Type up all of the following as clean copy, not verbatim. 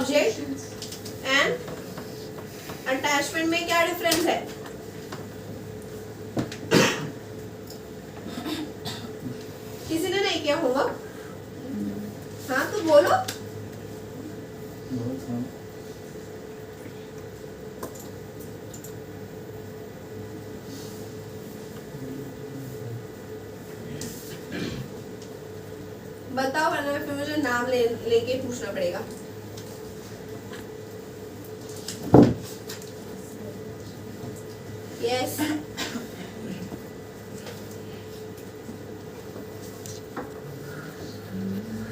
Object and attachment में क्या difference है? किसी ने नहीं किया होगा? हाँ तो बोलो। बताओ वरना फिर मुझे नाम लेके पूछना पड़ेगा। यस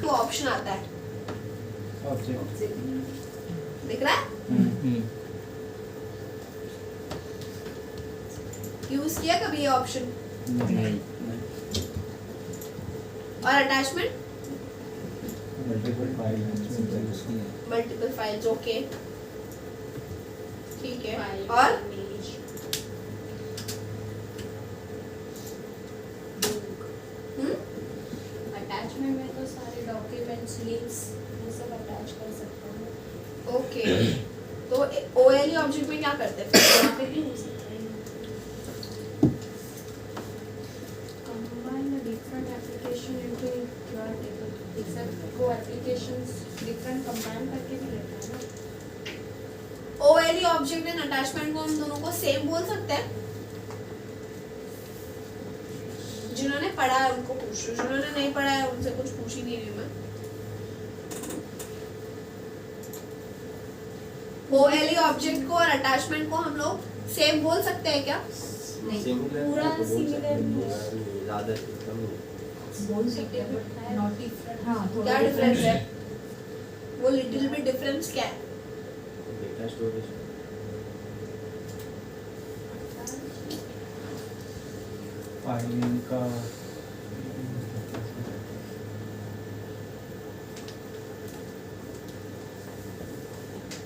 तो ऑप्शन आता है, दिख रहा है? यूज किया कभी ये ऑप्शन? नहीं। और अटैचमेंट? मल्टीपल फाइल्स, ओके ठीक है। और अटैचमेंट में तो सारे डॉक्यूमेंट्स, लिंक्स ये सब अटैच कर सकते हैं। ओके तो ओएलई ऑब्जेक्ट में क्या करते हैं फिर? यहाँ पे भी हो सकता है। Combine different application into your table. Except वो applications different combine करके भी रहता है ना। ओएलई ऑब्जेक्ट एंड अटैचमेंट को हम दोनों को सेम बोल सकते हैं? जिन्होंने पढ़ा है उनको पूछ रही हूँ, जिन्होंने नहीं पढ़ा है उनसे कुछ पूछ ही नहीं रही मैं। ओएलई ऑब्जेक्ट को और अटैचमेंट को हम लोग सेम बोल सकते हैं क्या? नहीं, पूरा similar ज़्यादा कम बोल सकते हैं but है not different। हाँ क्या डिफरेंस है? वो लिटिल बिट डिफरेंस क्या है? डेटा स्टोरेज फाइलिंग का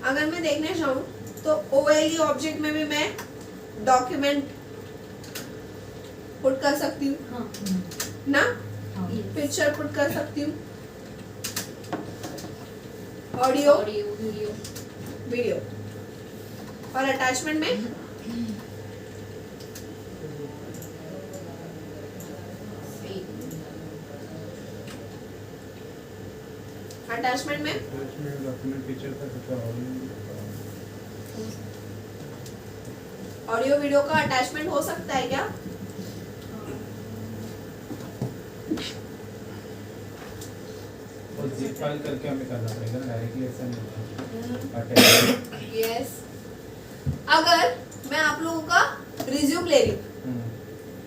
अगर मैं देखने जाऊं तो ओएलई ऑब्जेक्ट में भी मैं डॉक्यूमेंट पुट कर सकती हूँ हाँ ना, हाँ पिक्चर पुट कर सकती हूँ, ऑडियो ऑडियो वीडियो वीडियो। और अटैचमेंट में अटैचमेंट में डॉक्यूमेंट पिक्चर का ऑडियो वीडियो का अटैचमेंट हो सकता है क्या? और जिप फाइल करके हमें करना पड़ेगा ना, डायरेक्टली ऐसा नहीं होता। यस अगर मैं आप लोगों का रिज्यूम ले रही हूँ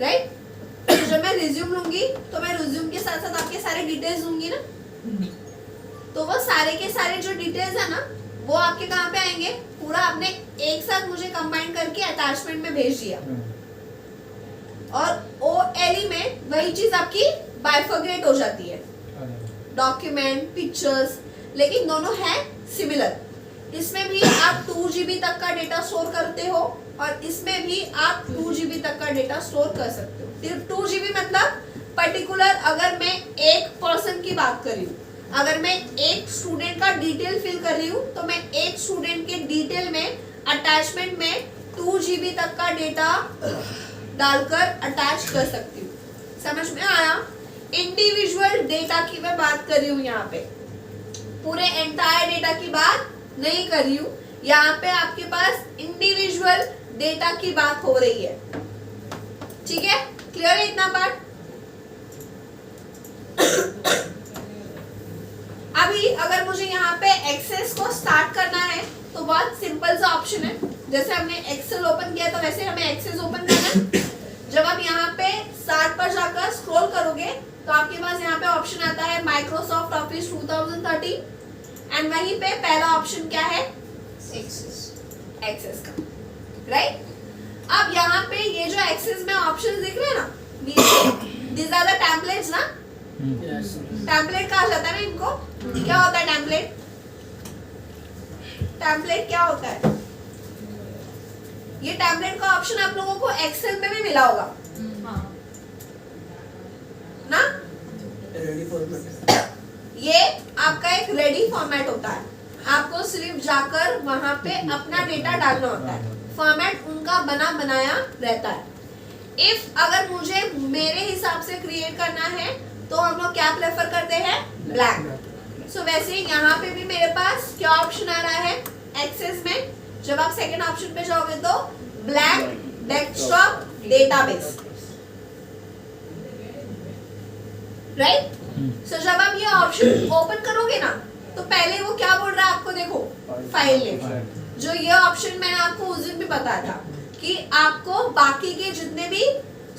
राइट, तो जब मैं रिज्यूम लूंगी तो मैं रिज्यूम के साथ साथ आपके सारे डिटेल्स दूंगी ना, तो वो सारे के सारे जो डिटेल्स है ना वो आपके कहाँ पे आएंगे? पूरा आपने एक साथ मुझे कंबाइन करके अटैचमेंट में भेज दिया और ओएलई में वही चीज आपकी बाइफर्गेट हो जाती है, डॉक्यूमेंट पिक्चर्स, लेकिन दोनों है सिमिलर। इसमें भी आप 2 GB तक का डेटा स्टोर करते हो और इसमें भी आप 2 GB तक का डेटा स्टोर कर सकते हो। 2 GB मतलब पर्टिकुलर, अगर मैं एक पर्सन की बात कर रही हूँ, अगर मैं एक स्टूडेंट का डिटेल फिल कर रही हूँ तो मैं एक स्टूडेंट के डिटेल में अटैचमेंट में 2 GB तक का डेटा डालकर अटैच कर सकती हूँ। समझ में आया? इंडिविजुअल डेटा की मैं बात कर रही हूँ, यहाँ पे पूरे एंटायर डेटा की बात नहीं कर रही हूँ, यहाँ पे आपके पास इंडिविजुअल डेटा की बात हो रही है। ठीक है, क्लियर है इतना पार्ट? अभी अगर मुझे यहाँ पे एक्सेस को स्टार्ट करना है तो बहुत सिंपल सा ऑप्शन है, जैसे हमने एक्सेल ओपन किया तो वैसे हमें एक्सेस ओपन करना है। जब आप यहाँ पे स्टार्ट पर जाकर स्क्रॉल करोगे तो आपके पास यहाँ पे ऑप्शन आता है माइक्रोसॉफ्ट ऑफिस 2013 एंड वहीं पे पहला ऑप्शन क्या है? एक्सेस का, राइट? अब यहाँ पे ये जो एक्सेस में ऑप्शन दिख रहे हैं ना, these are the templates ना, टेम्पलेट कहा जाता है ना इनको। क्या होता है टेम्पलेट? टेम्पलेट क्या होता है? ये टेम्पलेट का ऑप्शन आप लोगों को एक्सेल में भी मिला होगा ना? ये आपका एक रेडी फॉर्मेट होता है, आपको सिर्फ जाकर वहां पे अपना डेटा डालना होता है, फॉर्मेट उनका बना बनाया रहता है। इफ अगर मुझे मेरे हिसाब से क्रिएट करना है तो हम लोग क्या प्रेफर करते हैं, ब्लैंक। सो वैसे यहाँ पे भी मेरे पास क्या ऑप्शन आ रहा है एक्सेस में, जब आप सेकंड ऑप्शन पे जाओगे तो ब्लैंक डेस्कटॉप डेटाबेस, राइट। सो जब आप ये ऑप्शन ओपन करोगे ना तो पहले वो क्या बोल रहा है आपको, देखो फाइल नेम, जो ये ऑप्शन मैंने आपको उस दिन भी बताया था कि आपको बाकी के जितने भी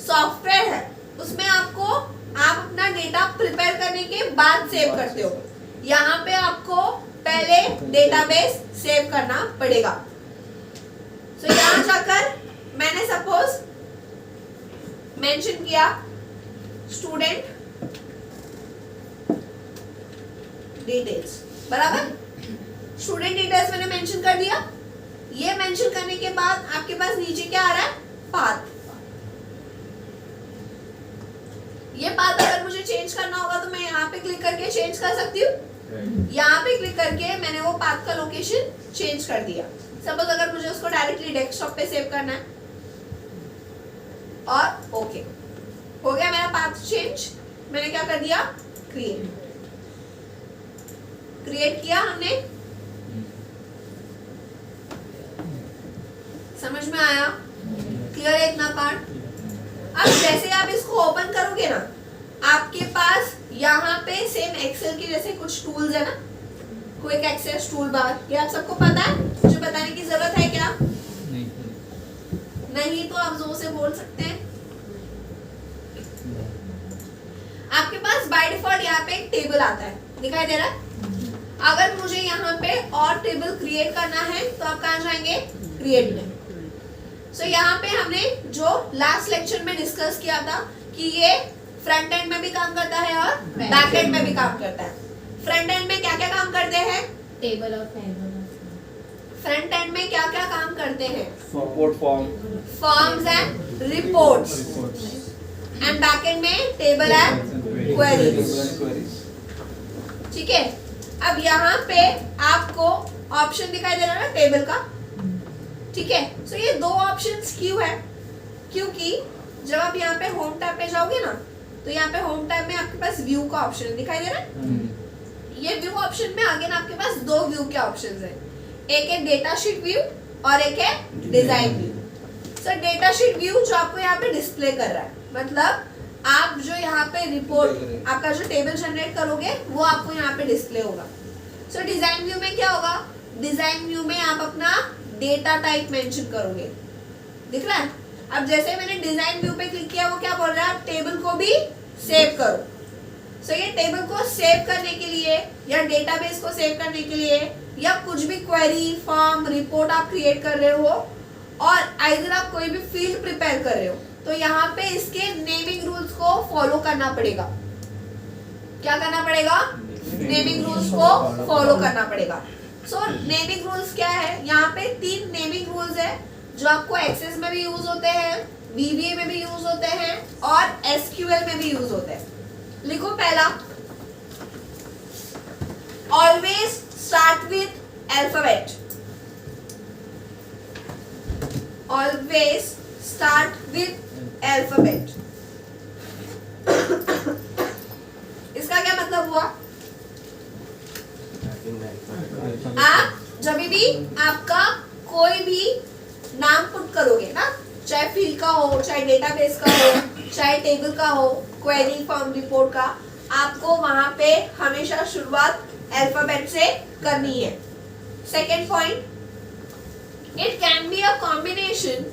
सॉफ्टवेयर है उसमें आपको आप अपना डेटा प्रिपेयर करने के बाद सेव करते हो, यहाँ पे आपको पहले डेटाबेस सेव करना पड़ेगा। सो यहाँ जाकर मैंने सपोज मेंशन किया स्टूडेंट डिटेल्स, बराबर। स्टूडेंट डिटेल्स मैंने मेंशन कर दिया। ये मेंशन करने के बाद आपके पास नीचे क्या आ रहा है, पाथ। ये पाथ अगर मुझे चेंज करना होगा तो मैं यहाँ पे क्लिक करके चेंज कर सकती हूँ। यहाँ पे क्लिक करके मैंने वो पाथ का लोकेशन चेंज कर दिया। सपोज अगर मुझे उसको डायरेक्टली डेस्कटॉप पे सेव करना है और ओके हो गया मेरा पाथ चेंज। मैंने क्या कर दिया, क्रिएट किया हमने। समझ में आया, क्लियर है इतना पार्ट। अब जैसे आप इसको ओपन करोगे ना, आपके पास यहाँ पे सेम एक्सेल के जैसे कुछ टूल्स है ना, क्विक एक्सेस टूल बार, ये आप सबको पता है, मुझे बताने की जरूरत है क्या? नहीं तो आप जोर से बोल सकते हैं। आपके पास बाय डिफॉल्ट यहाँ पे एक टेबल आता है, दिखाई दे रहा है। अगर मुझे यहाँ पे और टेबल क्रिएट करना है तो आप कहाँ जाएंगे, क्रिएट में। सो यहाँ पे हमने जो लास्ट लेक्चर में डिस्कस किया था कि ये फ्रंट एंड में भी काम करता है और बैक एंड में भी काम करता है। फ्रंट एंड में क्या क्या काम करते हैं, टेबल और टेबल। फ्रंट एंड में क्या क्या काम करते हैं, report form, forms and reports, and back and में टेबल एंड क्वेरीज। ठीक है, अब यहाँ पे आपको ऑप्शन दिखाई दे रहा है ना टेबल का, ठीक है। सो ये दो ऑप्शंस क्यों है, क्योंकि जब आप यहाँ पे होम टैब पे जाओगे ना तो यहाँ पे होम टैब में आपके पास व्यू का ऑप्शन दिखाई दे रहा है। ये व्यू ऑप्शन में अगेन आपके पास दो व्यू के ऑप्शंस है, एक है डेटा शीट व्यू और एक है डिजाइन व्यू। सो डेटा शीट व्यू जो आपको यहाँ पे डिस्प्ले कर रहा है, मतलब आप जो यहाँ पे रिपोर्ट आपका जो टेबल जनरेट करोगे वो आपको यहाँ पे डिस्प्ले होगा। सो डिजाइन व्यू में क्या होगा, डिजाइन व्यू में आप अपना डेटा टाइप मेंशन करोगे, दिख रहा है। अब जैसे मैंने डिजाइन व्यू पे क्लिक किया, वो क्या बोल रहा है, आप टेबल को भी सेव करो। सो ये टेबल को सेव करने के लिए या डेटाबेस को सेव करने के लिए या कुछ भी क्वेरी, फॉर्म, रिपोर्ट आप क्रिएट कर रहे हो और आइदर आप कोई भी फील्ड प्रिपेयर कर रहे हो तो यहाँ पे इसके नेमिंग रूल्स को फॉलो करना पड़ेगा। क्या करना पड़ेगा, नेमिंग रूल्स को फॉलो करना पड़ेगा। सो नेमिंग रूल्स क्या है, यहाँ पे 3 नेमिंग रूल्स है जो आपको एक्सेस में भी यूज होते हैं, VBA में भी यूज होते हैं और SQL में भी यूज होते हैं। लिखो पहला, always start with alphabet, always start with alphabet. इसका क्या मतलब हुआ, आप जब भी आपका कोई भी नाम पुट करोगे ना, चाहे फील्ड का हो, चाहे डेटाबेस का हो, चाहे टेबल का हो, क्वेरी, फॉर्म, रिपोर्ट का, आपको वहां पे हमेशा शुरुआत अल्फाबेट से करनी है। Second point, it can be a combination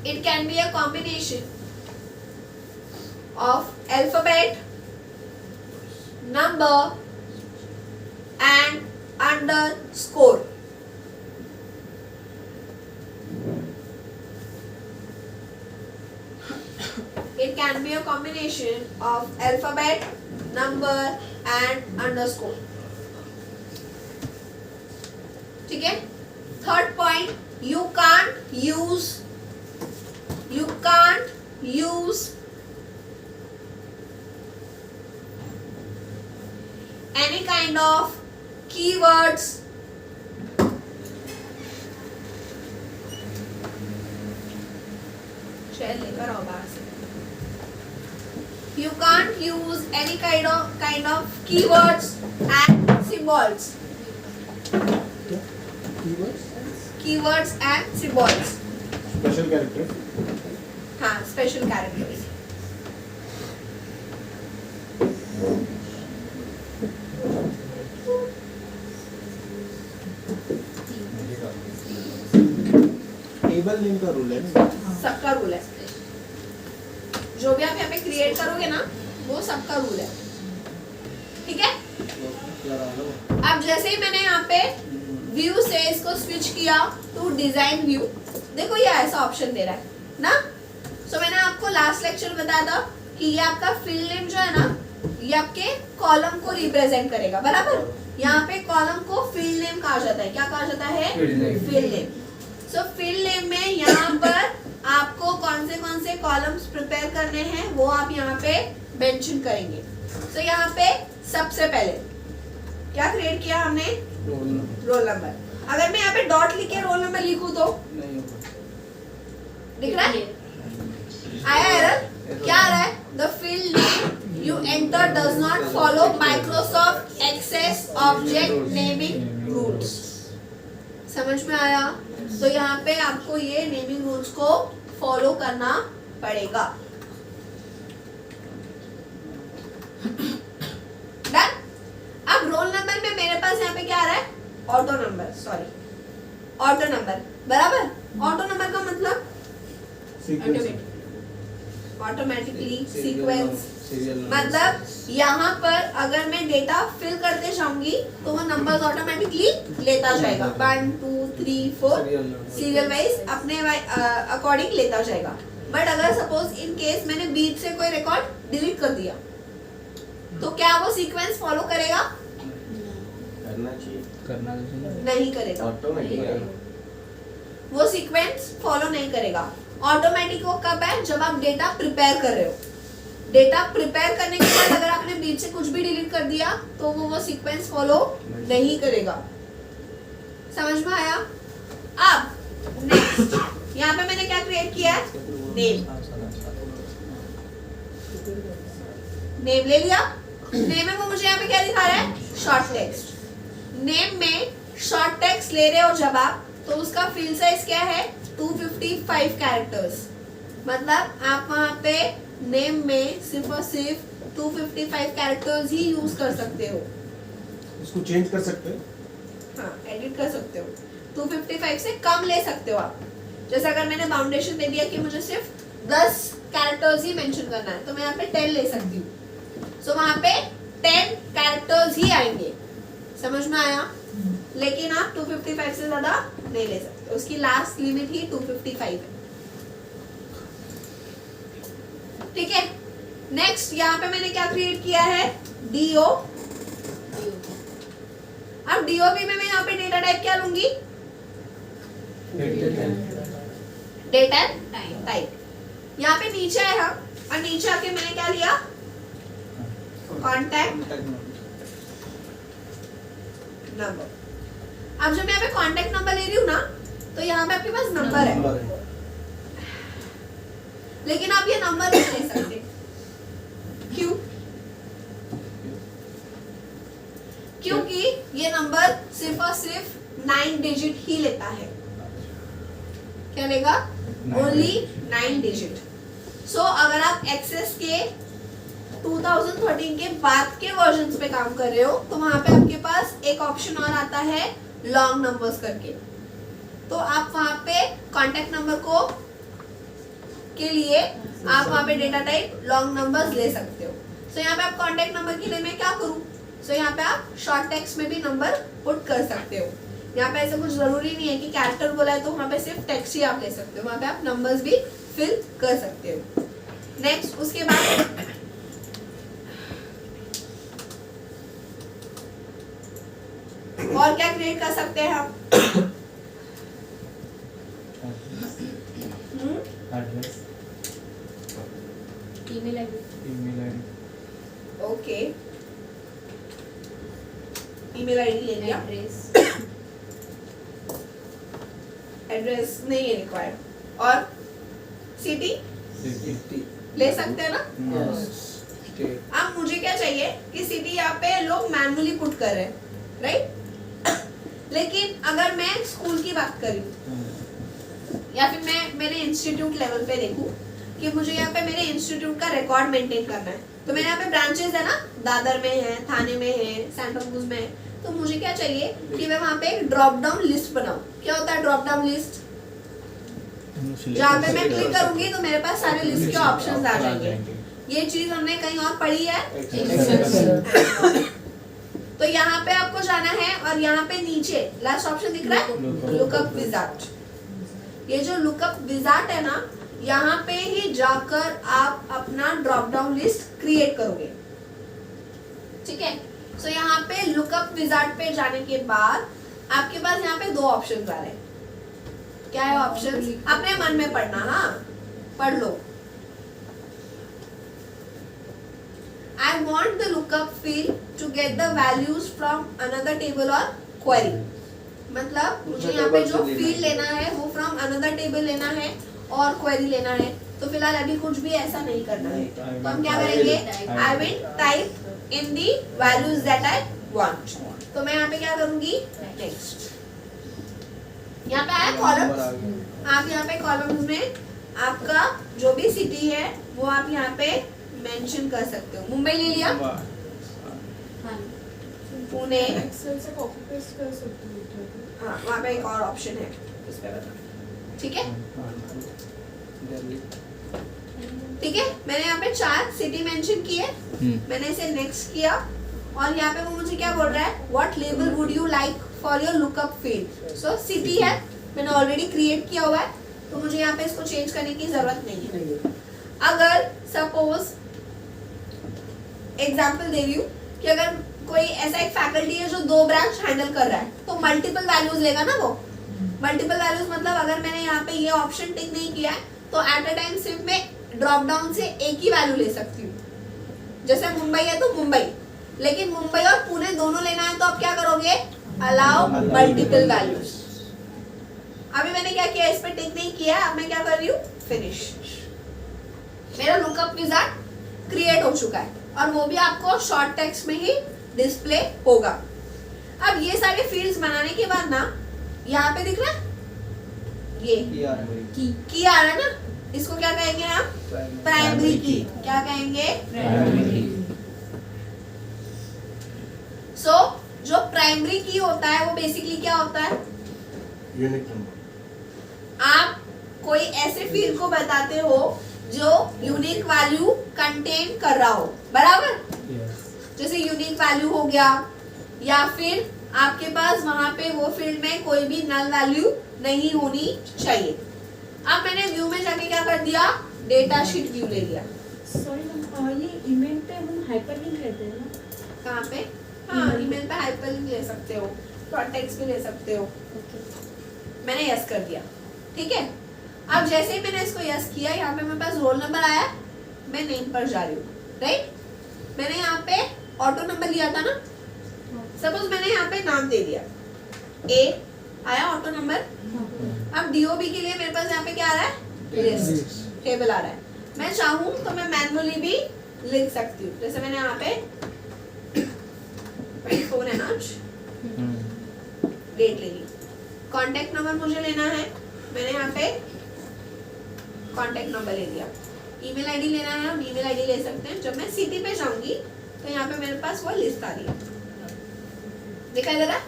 it can be a combination of alphabet, number and underscore. It can be a combination of alphabet, number and underscore. ठीक है। Third point, you can't use any kind of keywords share लेकर आओ बाहर से. You can't use any kind of keywords and symbols. Keywords and symbols. Special character. हाँ, special characters. Table name का rule है ना. सबका रूल है. जो भी आप यहाँ पे क्रिएट करोगे ना, वो सबका रूल है. ठीक है. अब जैसे ही मैंने यहाँ पे व्यू से इसको स्विच किया टू डिजाइन व्यू, देखो ये ऐसा ऑप्शन दे रहा है ना. सो मैंने आपको लास्ट लेक्चर बताया था कि ये आपका फील्ड नेम जो है ना, ये आपके कॉलम को रिप्रेजेंट करेगा. बराबर. यहाँ पे कॉलम को फील्ड नेम कहा जाता है. क्या कहा जाता है? Field name. सो फील्ड नेम में यहाँ पर आपको कौन से कॉलम्स प्रिपेयर करने हैं वो आप यहाँ पे मेंशन करेंगे. सो यहाँ पे सबसे पहले क्या क्रिएट किया हमने? Roll number. अगर मैं यहाँ पे डॉट लिख के रोल नंबर लिखूं तो दिख रहा है? आया एरर? क्या आ रहा है? The field name you enter does not follow Microsoft access object naming rules. समझ में आया? तो यहाँ पे आपको ये नेमिंग रूल्स को फॉलो करना पड़ेगा. डन. अब रोल नंबर में मेरे पास यहाँ पे क्या आ रहा है? Auto number. Sorry, auto number. बराबर. ऑटो नंबर का मतलब ऑटोमेटिकली सीक्वेंस. मतलब यहाँ पर अगर मैं डेटा फिल करते जाऊंगी तो वो नंबर्स ऑटोमेटिकली लेता जाएगा. 1 2 3 4 सीरियल वाइज अपने अकॉर्डिंग लेता जाएगा. बट अगर सपोज इन केस मैंने बीच से कोई रिकॉर्ड डिलीट कर दिया तो क्या वो सीक्वेंस फॉलो करेगा? करना चाहिए. नहीं करेगा. ऑटोमेटिक वो सीक्वेंस फॉलो नहीं करेगा. ऑटोमेटिक वो कब है? जब आप डेटा प्रिपेयर कर रहे हो. डेटा प्रिपेयर करने के बाद अगर आपने बीच से कुछ भी डिलीट कर दिया तो वो सीक्वेंस फॉलो नहीं करेगा. समझ में आया? अब नेक्स्ट यहाँ पे मैंने क्या क्रिएट किया है? नेम. नेम ले लिया. नेम में वो मुझे यहाँ पे क्या दिखा रहा है? Short text. नेम में शॉर्ट टेक्स्ट ले रहे हो जब आप, तो उसका फील्ड साइज क्या है? 255 कैरेक्टर्स. मतलब आप वहाँ पे नेम में सिर्फ और सिर्फ 255 कैरेक्टर्स ही यूज कर सकते हो. उसको चेंज कर सकते हो. हाँ, एडिट कर सकते हो. 255 से कम ले सकते हो आप. जैसे अगर मैंने बाउंडेशन दे दिया कि मुझे सिर्फ 10 कैरेक्टर्स ही मेंशन करना है तो मैं यहाँ पे 10 ले सकती हूँ. सो वहाँ पे 10 कैरेक्टर्स ही आएंगे. समझ में आया? लेकिन आप 255 से ज्यादा नहीं ले सकते. उसकी लास्ट लिमिट ही 255 है. ठीक है. नेक्स्ट यहाँ पे मैंने क्या क्रिएट किया है? डीओ. अब डीओपी में मैं यहाँ पे डेटा टाइप क्या लूंगी? Data type. यहाँ पे नीचे आया और नीचे आके मैंने क्या लिया? Contact number. अब जब मैं यहाँ पे कॉन्टैक्ट नंबर ले रही हूँ ना, तो यहाँ पे आपके पास नंबर है. लेकिन आप ये नंबर नहीं ले सकते. क्यों? क्योंकि ये नंबर सिर्फ और सिर्फ 9 डिजिट ही लेता है. क्या लेगा? Only 9 digit. सो अगर आप एक्सेस के 2013 के बाद के वर्जन्स पे काम कर रहे हो तो वहां पे आपके पास एक ऑप्शन और आता है लॉन्ग नंबर्स करके. तो आप वहां पे कॉन्टैक्ट नंबर को के लिए आप वहां पे डेटा टाइप लॉन्ग नंबर्स ले सकते हो. सो यहाँ पे आप कॉन्टैक्ट नंबर के लिए मैं क्या करूँ? सो यहाँ पे आप शॉर्ट टेक्स्ट में भी नंबर पुट कर सकते हो. यहाँ पे ऐसा कुछ जरूरी नहीं है कि कैरेक्टर बोला है तो वहाँ पे सिर्फ टेक्स्ट ही आप ले सकते हो. वहाँ पे आप नंबर्स भी फिल कर सकते हो. नेक्स्ट उसके बाद और क्या क्रिएट कर सकते हैं हम? Address. Email ID email ID okay, email ID ले लिया, एड्रेस एड्रेस नहीं है रिक्वायर्ड, और सिटी सिटी ले सकते हैं ना। स्टेट अब मुझे क्या चाहिए कि सिटी यहाँ पे लोग मैनुअली पुट कर रहे हैं, राइट। लेकिन अगर मैं स्कूल की बात करूँ या फिर मैं मेरे इंस्टीट्यूट लेवल पे देखूं कि मुझे यहाँ पे मेरे इंस्टीट्यूट का रिकॉर्ड मेंटेन करना है, तो मेरे यहाँ पे ब्रांचेस है ना, दादर में है, थाने में है, सेंट पॉल्स में है, तो मुझे क्या चाहिए कि मैं वहाँ पे एक ड्रॉप डाउन लिस्ट बनाऊं। क्या होता है ड्रॉप डाउन लिस्ट? जहाँ पे मैं क्लिक करूंगी तो मेरे पास सारे लिस्ट के ऑप्शंस आ जाएंगे। ये चीज हमने कहीं और पढ़ी है। तो यहाँ पे आपको जाना है और यहाँ पे नीचे लास्ट ऑप्शन दिख रहा है लुकअप विजार्ड। ये जो लुकअप विजार्ड है ना, यहाँ पे ही जाकर आप अपना ड्रॉप डाउन लिस्ट क्रिएट करोगे, ठीक है। सो यहाँ पे लुकअप विजार्ड पे जाने के बाद आपके पास यहाँ पे दो ऑप्शन आ रहे हैं। क्या है ऑप्शन? अपने मन में पढ़ना, हाँ पढ़ लो। I want the lookup field to get the values from another table or query. मतलब मुझे यहाँ पे जो फील्ड लेना है वो फ्रॉम अनदर टेबल लेना है और क्वेरी लेना है। तो फिलहाल अभी कुछ भी ऐसा नहीं करना है, तो हम क्या करेंगे? I will type in the values that I want. तो मैं यहाँ पे क्या करूँगी? नेक्स्ट। यहाँ पे आया कॉलम। आप यहाँ पे कॉलम्स में आपका जो भी सिटी है वो आप यहाँ पे मेंशन कर सकते हो। मुंबई ले लिया, पुणे, एक्सेल से कॉपी पेस्ट कर सकते हो। हाँ वहाँ पे एक और ऑप्शन है उस पे बता, ठीक है ठीक है। मैंने यहाँ पे 4 सिटी मेंशन किए, मैंने इसे नेक्स्ट किया और यहाँ पे वो मुझे क्या बोल रहा है? What label would you like for your lookup field. So city है, मैंने ऑलरेडी क्रिएट किया हुआ है, तो मुझे यहाँ पे इसको चेंज करने की जरूरत नहीं है। अगर सपोज एग्जाम्पल दे रही हूँ कि अगर कोई ऐसा एक फैकल्टी है जो 2 ब्रांच हैंडल कर रहा है, तो मल्टीपल वैल्यूज लेगा ना वो। मल्टीपल वैल्यूज मतलब अगर मैंने यहाँ पे ये ऑप्शन टिक नहीं किया है तो एट अ टाइम सिर्फ मैं ड्रॉप डाउन से एक ही वैल्यू ले सकती हूँ। जैसे मुंबई है तो मुंबई, लेकिन मुंबई और पुणे दोनों लेना है तो आप क्या करोगे? Allow multiple values. अभी मैंने क्या किया? इस पे टिक नहीं किया, अब मैं क्या कर रही हूँ? फिनिश। मेरा लुकअप विजार्ड क्रिएट हो चुका है और वो भी आपको शॉर्ट टेक्स्ट में ही डिस्प्ले होगा। अब ये सारे फील्ड्स बनाने के बाद ना यहाँ पे दिख रहा है ये की आ रहा है ना, इसको क्या कहेंगे आप? प्राइमरी की। क्या कहेंगे? सो जो प्राइमरी की होता है वो बेसिकली क्या होता है? Unique number. आप कोई ऐसे फील्ड को बताते हो जो यूनिक वैल्यू कंटेन कर रहा हो, बराबर। जैसे यूनिक वैल्यू हो गया, या फिर आपके पास वहां पे वो फील्ड में कोई भी नल वैल्यू नहीं होनी चाहिए। अब मैंने व्यू में जाके क्या कर दिया? डेटा शीट व्यू ले लिया। सॉरी मैम, ये ईमेल पे हम हाइपरलिंक लेते हैं ना? कहाँ पे? हाँ ईमेल पे हाइपरलिंक ले सकते हो, शॉर्ट टेक्स्ट भी ले सकते हो। मैंने यस कर दिया, ठीक है। अब जैसे ही मैंने इसको यस किया, यहाँ पे मेरे पास रोल नंबर आया, मैं नेम पर जा रही हूँ, राइट। मैंने यहाँ पे ऑटो नंबर लिया था ना, सपोज मैंने यहाँ पे नाम दे दिया ए, आया ऑटो नंबर। अब डीओबी के लिए मेरे पास यहाँ पे क्या आ रहा है? लिस्ट, टेबल आ रहा है। मैं चाहूँ तो मैं मैनुअली भी लिख सकती हूँ। जैसे मैंने यहाँ पे 24 है ना, डेट ले ली। कॉन्टेक्ट नंबर मुझे लेना है, मैंने यहाँ पे कॉन्टेक्ट नंबर ले लिया। ईमेल आईडी लेना है, हम ईमेल आईडी ले सकते हैं। जब मैं सिटी पे जाऊंगी तो यहाँ पे मेरे पास वो लिस्ट आ रही है, दिखाई दे रहा है?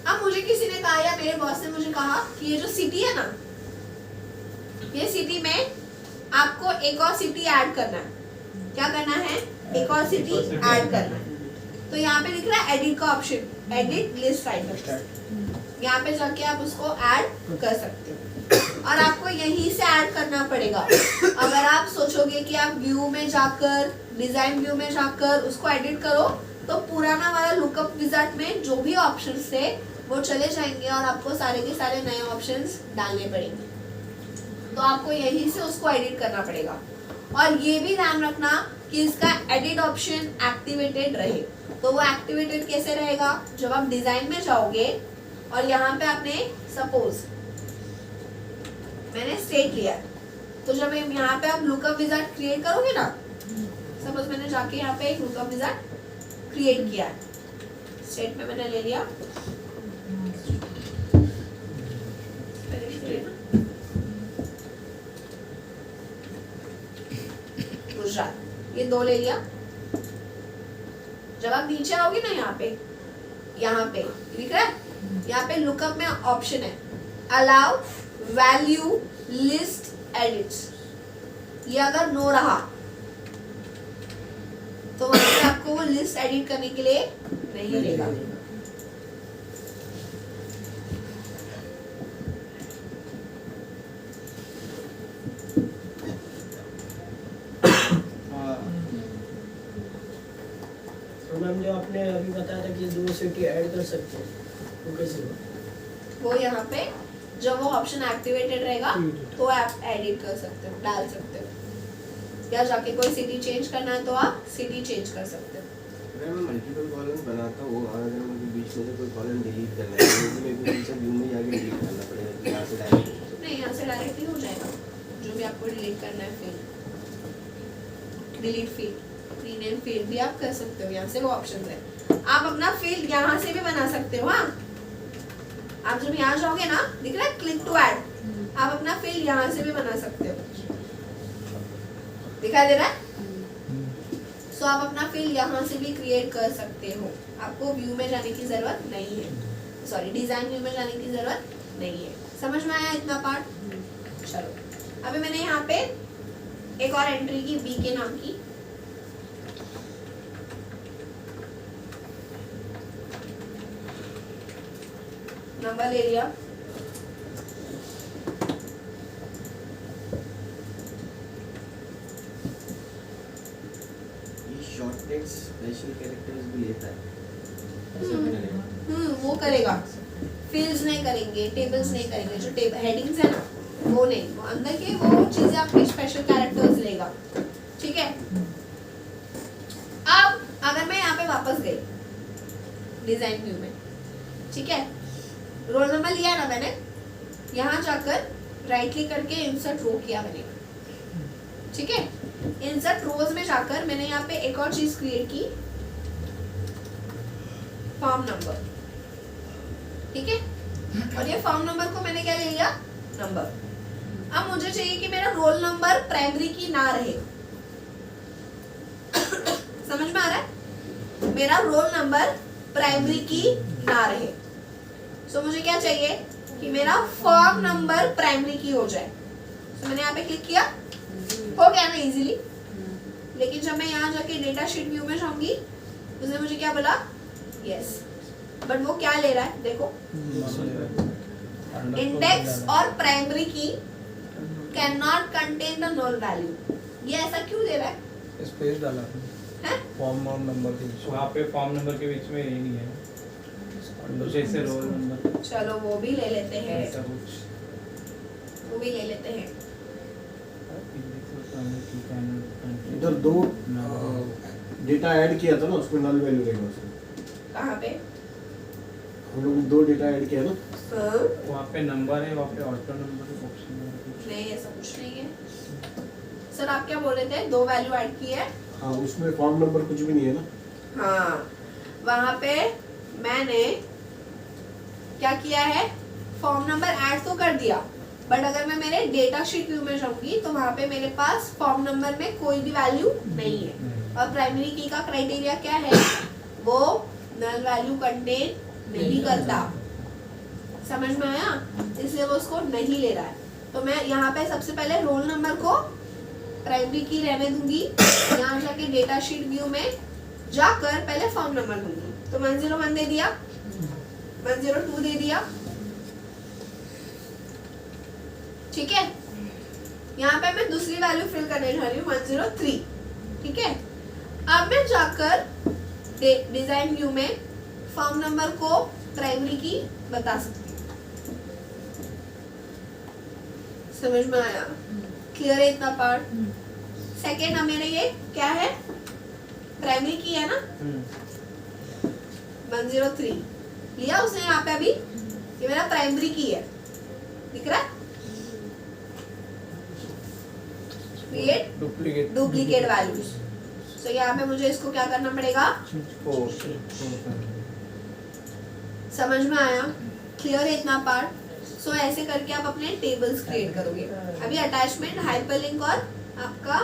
अब मुझे किसी ने कहा या मेरे बॉस ने मुझे कहा कि ये जो सिटी है ना, ये सिटी में आपको एक और सिटी ऐड करना है। क्या करना है? एक और सिटी ऐड करना है। तो यहाँ पे लिख रहा है एडिट का ऑप्शन, एडिट लिस्ट आइटम। यहाँ पे जाके आप उसको ऐड कर सकते हो और आपको यहीं से ऐड करना पड़ेगा। अगर आप सोचोगे कि आप व्यू में जाकर, डिजाइन व्यू में जाकर उसको एडिट करो, तो पुराना वाला लुकअप विजार्ड में जो भी ऑप्शंस थे वो चले जाएंगे और आपको सारे के सारे नए ऑप्शंस डालने पड़ेंगे। तो आपको यहीं से उसको एडिट करना पड़ेगा। और ये भी ध्यान रखना कि इसका एडिट ऑप्शन एक्टिवेटेड रहे। तो वो एक्टिवेटेड कैसे रहेगा, जब आप डिजाइन में जाओगे और यहाँ पे आपने सपोज मैंने स्टेट लिया, तो जब यहाँ पे आप लुकअप विजार्ड क्रिएट करोगे ना, सपोज मैंने जाके यहाँ पे एक लुकअप विजार्ड क्रिएट किया है, स्टेट में मैंने ले लिया गुजरात, ये 2 ले लिया। जब आप नीचे आओगे ना यहाँ पे दिख रहा है, यहाँ पे लुकअप में ऑप्शन है अलाउ वैल्यू लिस्ट एडिट्स, ये अगर नो रहा तो वहां पे आपको वो लिस्ट एडिट करने के लिए नहीं देगा। तो मैम जो आपने अभी बताया था कि 2 सिटी ऐड कर सकते हैं, वो कैसे हुआ? वो यहाँ पे जब वो ऑप्शन एक्टिवेटेड रहेगा तो आप एडिट कर सकते हो, डाल सकते हो, या जाके कोई सिटी चेंज करना है तो आप सिटी चेंज कर सकते हो। अगर मैं मल्टीपल कॉलम बनाता हूँ और अगर मुझे बीच में से कोई कॉलम डिलीट करना है तो मुझे पीछे व्यू में जाके डिलीट करना पड़ेगा, यहाँ से डायरेक्ट नहीं, यहाँ से डायरेक्टली हो जाएगा जो भी आपको डिलीट करना है। Field delete field, rename field भी आप कर सकते हो, यहाँ से वो ऑप्शन है। आप अपना फील्ड यहाँ से भी बना सकते हो। हाँ, आप जब यहाँ जाओगे ना, दिख रहा है क्लिक टू ऐड, आप अपना फील्ड यहाँ से भी बना सकते हो, दिखाई दे रहा है। सो आप अपना फील्ड यहाँ से भी क्रिएट कर सकते हो, आपको व्यू में जाने की जरूरत नहीं है, सॉरी डिजाइन व्यू में जाने की जरूरत नहीं है। समझ में आया इतना पार्ट? चलो अभी मैंने यहाँ पे एक और एंट्री की बी के नाम की, नंबर ले लिया, शॉर्ट टेक्स्ट स्पेशल कैरेक्टर्स भी लेता है, ऐसा भी नहीं। वो करेगा, फील्ड्स नहीं करेंगे, टेबल्स नहीं करेंगे, जो टेबल हेडिंग्स है ना वो नहीं, वो अंदर के वो चीजें आपके स्पेशल कैरेक्टर्स लेगा। ठीक है, अब अगर मैं यहाँ पे वापस गई डिजाइन व्यू में, ठीक है, रोल नंबर लिया ना मैंने, यहाँ जाकर राइट क्लिक करके इंसर्ट रो किया मैंने, ठीक है, इंसर्ट रोज में जाकर मैंने यहाँ पे एक और चीज क्रिएट की, फॉर्म नंबर, ठीक है, और ये फॉर्म नंबर को मैंने क्या ले लिया, नंबर। अब मुझे चाहिए कि मेरा रोल नंबर प्राइमरी की ना रहे, समझ में आ रहा है, मेरा रोल नंबर प्राइमरी की ना रहे, सो मुझे क्या चाहिए कि मेरा फॉर्म नंबर प्राइमरी की हो जाए। तो मैंने यहाँ पे क्लिक किया, हो गया ना इजीली। लेकिन जब मैं यहाँ जाके डेटा शीट व्यू में जाऊंगी, उसने मुझे क्या बोला, यस, बट वो क्या ले रहा है देखो, इंडेक्स और प्राइमरी की can not contain the null value. ये ऐसा क्यों दे रहा है? स्पेस डाला हैं? फॉर्म और नंबर के बीच, वहाँ पे फॉर्म नंबर के बीच में ये नहीं है, जैसे रोल नंबर। चलो वो भी ले लेते हैं, ऐसा कुछ वो भी ले लेते हैं। इधर 2 डेटा ऐड किया था ना, उसमें नल वैल्यू रहेगा उसमें। कहाँ पे? हम लोग 2 डेटा ऐड किया ना, हाँ? वहाँ पे नंबर है, वहाँ पे ऑटो नंबर ऑप्शन है। नहीं, ऐसा कुछ नहीं है सर। आप क्या बोल रहे थे, 2 वैल्यू ऐड की है? हाँ, उसमें फॉर्म नंबर कुछ भी नहीं है ना। हाँ, वहाँ पे मैंने क्या किया है, फॉर्म नंबर ऐड तो कर दिया, बट अगर मैं मेरे डेटा शीट व्यू में जाऊंगी तो वहाँ पे मेरे पास फॉर्म नंबर में कोई भी वैल्यू नहीं है, और प्राइमरी की का क्राइटेरिया क्या है, वो नल वैल्यू कंटेन नहीं करता। समझ में आया? इसलिए वो उसको नहीं ले रहा है। तो मैं यहाँ पे सबसे पहले रोल नंबर को प्राइमरी की रहने दूंगी, यहाँ जाके डेटा शीट व्यू में जाकर पहले फॉर्म नंबर दूंगी। तो 101 दे दिया, 102 दे दिया, ठीक है। यहाँ पे मैं दूसरी वैल्यू फिल करने जा रही हूँ 103, ठीक है। अब मैं जाकर डिजाइन व्यू में फॉर्म नंबर को प्राइमरी की बता सकती हूँ। समझ में आया? क्लियर है इतना पार्ट? सेकेंड अब मेरे ये क्या है, प्राइमरी की है ना, 103 लिया उसने यहाँ पे अभी, ये मेरा प्राइमरी की है, दिख रहा है, क्रिएट डुप्लीकेट वैल्यूज। सो यहाँ पे मुझे इसको क्या करना पड़ेगा, समझ में आया, क्लियर है इतना पार्ट। सो ऐसे करके आप अपने टेबल्स क्रिएट करोगे। अभी अटैचमेंट, हाइपरलिंक और आपका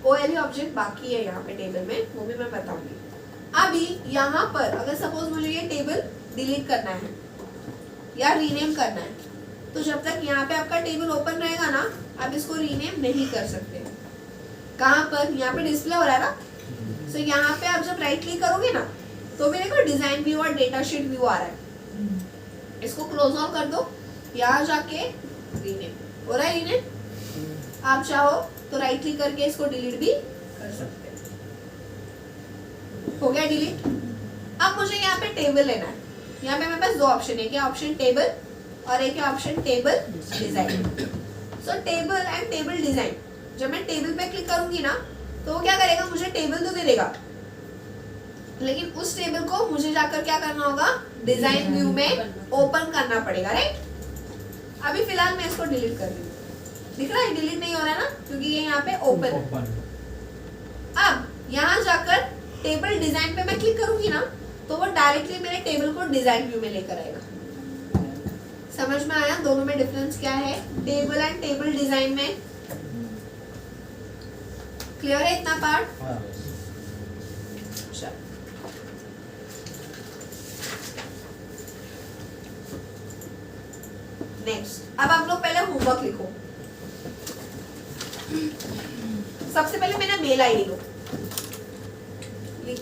OLE ऑब्जेक्ट बाकी है यहाँ पे टेबल में, वो भी मैं बताऊंगी। अभी यहाँ पर अगर सपोज मुझे ये टेबल डिलीट करना है या रीनेम करना है, तो जब तक यहाँ पे आपका टेबल ओपन रहेगा ना, आप इसको रीनेम नहीं कर सकते। कहाँ पर, यहाँ पे डिस्प्ले हो रहा है ना, सो यहाँ पे आप जब राइट क्लिक करोगे ना, तो मेरे को डिजाइन व्यू और डेटा शीट व्यू आ रहा है, इसको क्लोज ऑफ कर दो, यहाँ जाके रीनेम हो रहा है, रीनेम। आप चाहो तो राइट क्लिक करके इसको डिलीट भी कर सकते हैं। हो गया डिलीट। अब मुझे यहाँ पे टेबल लेना है, यहाँ पे मेरे पास दो ऑप्शन है, क्या ऑप्शन टेबल और एक है option table design. So table and table design, जब मैं टेबल पे क्लिक करूंगी ना, तो वो क्या करेगा, मुझे टेबल तो दे देगा, लेकिन उस टेबल को मुझे जाकर क्या करना होगा, डिजाइन व्यू में ओपन करना पड़ेगा, राइट। अभी फिलहाल मैं इसको डिलीट कर रही हूँ, दिख रहा है डिलीट नहीं हो रहा है ना, क्योंकि ये यहाँ पे ओपन है। अब यहाँ जाकर टेबल डिजाइन पे मैं क्लिक करूंगी ना, तो वो डायरेक्टली मेरे टेबल को डिजाइन व्यू में लेकर आएगा। समझ में आया दोनों में डिफरेंस क्या है, टेबल एंड टेबल डिजाइन में? क्लियर है इतना पार्ट? नेक्स्ट, अब आप लोग पहले होमवर्क लिखो। सबसे पहले मेरा मेल आईडी लो, लिख।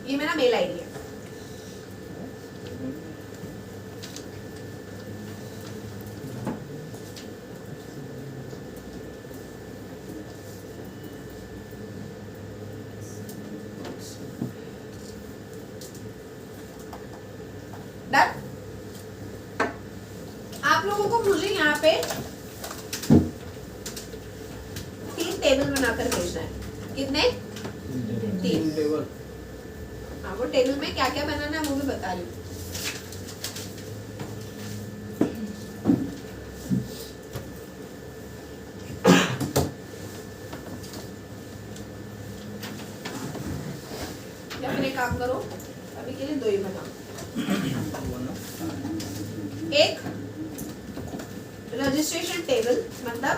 ये मेरा मेल आईडी है। डन। आप लोगों को मुझे यहाँ पे 3 टेबल बनाकर भेजना है। कितने? 3 टेबल। हाँ, वो टेबल में क्या क्या बनाना है वो भी बता रही हूँ। या फिर एक काम करो, अभी के लिए 2 ही बनाओ। एक रजिस्ट्रेशन टेबल, मतलब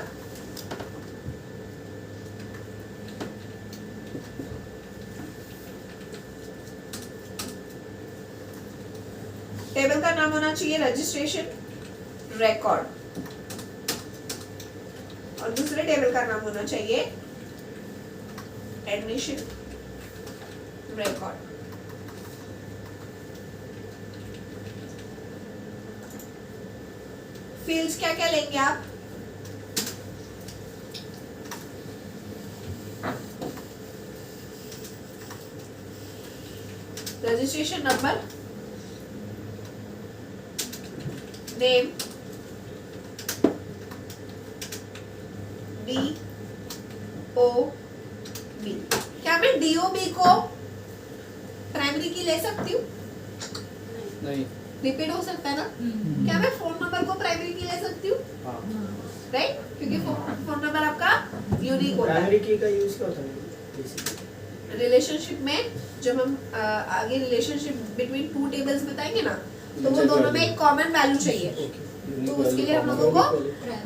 टेबल का नाम होना चाहिए रजिस्ट्रेशन रिकॉर्ड, और दूसरे टेबल का नाम होना चाहिए एडमिशन रिकॉर्ड। फील्ड्स क्या क्या लेंगे आप? Registration number, name, DOB। क्या मैं DOB को प्राइमरी की ले सकती हूँ? नहीं। रिपीट हो सकता है ना? क्या मैं फोन नंबर को प्राइमरी की ले सकती हूँ? राइट, क्योंकि फोन नंबर आपका यूनिक होता है। प्राइमरी की का यूज क्या होता है? रिलेशनशिप में जब हम आगे रिलेशनशिप बिटवीन 2 टेबल्स बताएंगे ना, तो वो दोनों में एक कॉमन वैल्यू चाहिए, तो उसके लिए हम लोगों को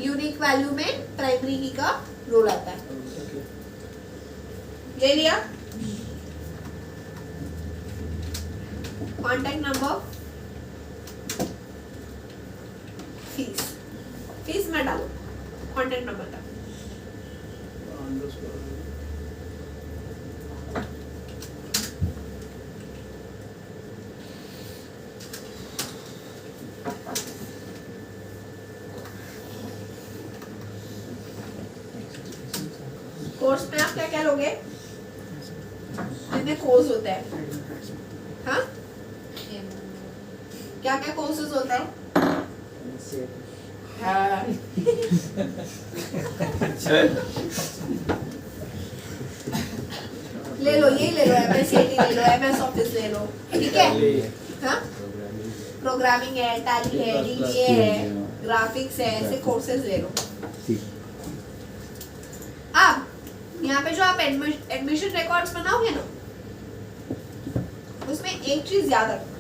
यूनिक वैल्यू में प्राइमरी की का रोल आता है। ले लिया? कॉन्टैक्ट नंबर, फीस में डालो कॉन्टैक्ट नंबर तक। कोर्स में आप क्या क्या लोगे? कितने कोर्स होते हैं? हाँ, क्या क्या कोर्सेज होते हैं? हाँ। ले लो, यही ले लो, MS CAT ले लो, MS ऑफिस ले लो, ठीक है? हाँ, प्रोग्रामिंग है, टैली है, DBA है, ग्राफिक्स है, ऐसे कोर्सेज ले लो। अब यहाँ पे जो आप एडमिशन रिकॉर्ड्स बनाओगे ना, उसमें एक चीज याद रखना।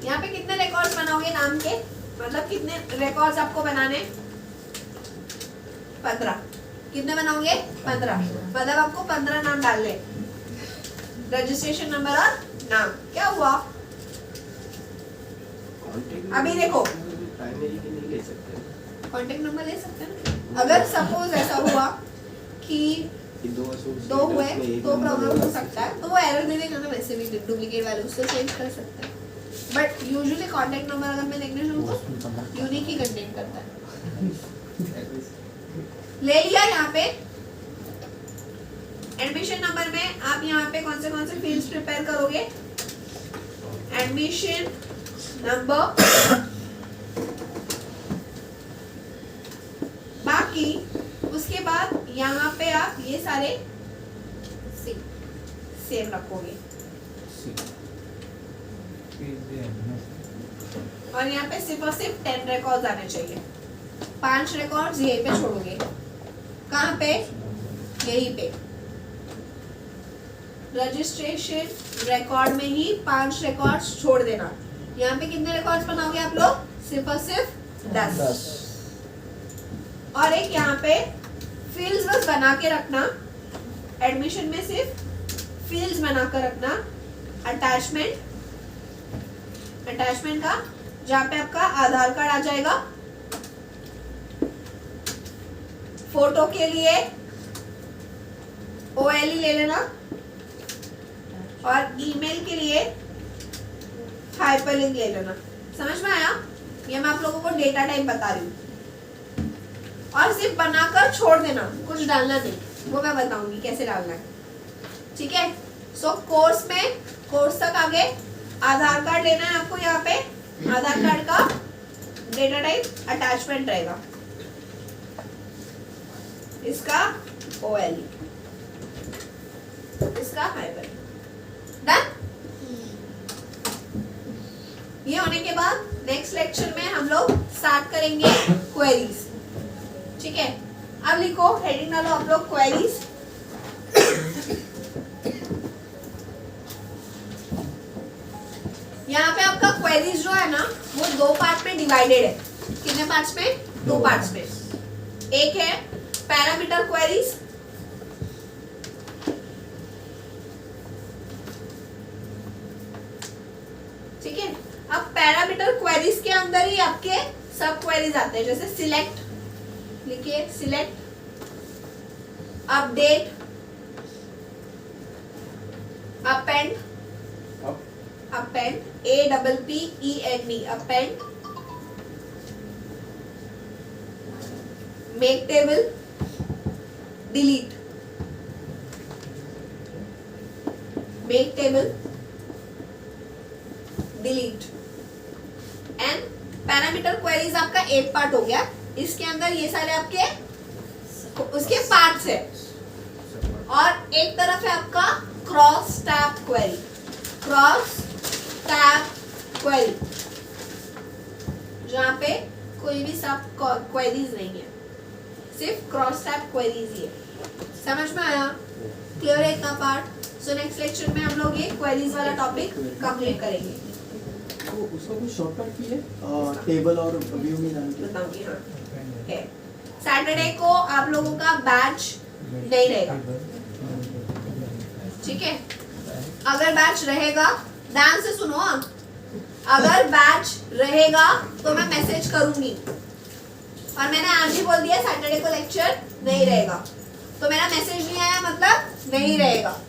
यहाँ पे कितने रिकॉर्ड्स बनाओगे नाम के? मतलब कितने रिकॉर्ड्स आपको बनाने? 15। कितने बनाओगे? 15। मतलब आपको 15 नाम डालने, रजिस्ट्रेशन नंबर और नाम। क्या हुआ? अभी देखो, प्राइमरी की नहीं ले सकते, कांटेक्ट नंबर ले सकते हैं ना। अगर सपोज ऐसा हुआ कि दो हुए तो प्रॉब्लम हो सकता है, तो वो एरर दे देगा ना, वैसे भी डुप्लीकेट वैल्यू उससे चेंज कर सकते हैं। बट यूजुअली कांटेक्ट नंबर अगर मैं देखने शुरू तो यूनिक ही कंटेन करता है। ले लिया यहाँ पे एडमिशन नंबर में आप यहाँ पे कौन से फील्ड्स प्रिपेयर करोगे? एडमिशन नंबर, बाकी उसके बाद यहाँ पे आप ये सारे सेम रखोगे और यहाँ पे सिर्फ और सिर्फ 10 रिकॉर्ड्स आने चाहिए। 5 रिकॉर्ड्स यहीं पे छोड़ोगे। कहाँ पे? यहीं पे रजिस्ट्रेशन रिकॉर्ड में ही 5 रिकॉर्ड्स छोड़ देना। यहाँ पे कितने रिकॉर्ड्स बनाओगे आप लोग? सिर्फ और सिर्फ 10। और एक यहाँ पे फील्ड्स बस बना के रखना। एडमिशन में सिर्फ फील्ड्स बना कर रखना। अटैचमेंट का जहाँ पे आपका आधार कार्ड आ जाएगा, फोटो के लिए OLE ले लेना और ईमेल के लिए हाइपरलिंक ले लेना। समझ में आया? ये मैं आप लोगों को डेटा टाइप बता रही हूँ। और सिर्फ बनाकर छोड़ देना, कुछ डालना नहीं, वो मैं बताऊंगी कैसे डालना है, ठीक है? सो कोर्स तक आगे आधार कार्ड लेना है आपको। यहाँ पे आधार कार्ड का डेटा टाइप अटैचमेंट रहेगा, इसका OLE, इसका हाइपरलिंक। डन? ये होने के बाद नेक्स्ट लेक्चर में हम लोग स्टार्ट करेंगे क्वेरीज, ठीक है? अब लिखो, हेडिंग डालो आप लोग क्वेरीज। यहाँ पे आपका क्वेरीज जो है ना, वो 2 पार्ट में डिवाइडेड है। कितने पार्ट्स में? 2 पार्ट्स में। एक है पैरामीटर क्वेरीज, ठीक है? अब पैरामीटर क्वेरीज के अंदर ही आपके सब क्वेरीज आते हैं, जैसे सिलेक्ट, लिखिए select, update, append, APPEND, append, make table, delete, make table, delete. And parameter queries आपका एक पार्ट हो गया। इसके अंदर ये सारे आपके उसके पार्ट्स है। और एक तरफ है आपका क्रॉस टैब क्वेरी, जहाँ पे कोई भी सब क्वेरीज नहीं है, सिर्फ क्रॉस टैब क्वेरीज ही है। समझ में आया? क्लियर है इतना पार्ट? सो नेक्स्ट लेक्चर में हम लोग ये क्वेरीज वाला टॉपिक कंप्लीट करेंगे। तो उसका कोई शॉर्टकट की है टेबल और व्यू में जाने के? बताऊंगी, हाँ है। सैटरडे को आप लोगों का बैच नहीं रहेगा, ठीक है? अगर बैच रहेगा, ध्यान से सुनो, अगर बैच रहेगा तो मैं मैसेज करूंगी। और मैंने आज ही बोल दिया सैटरडे को लेक्चर नहीं रहेगा, तो मेरा मैसेज नहीं आया मतलब नहीं रहेगा।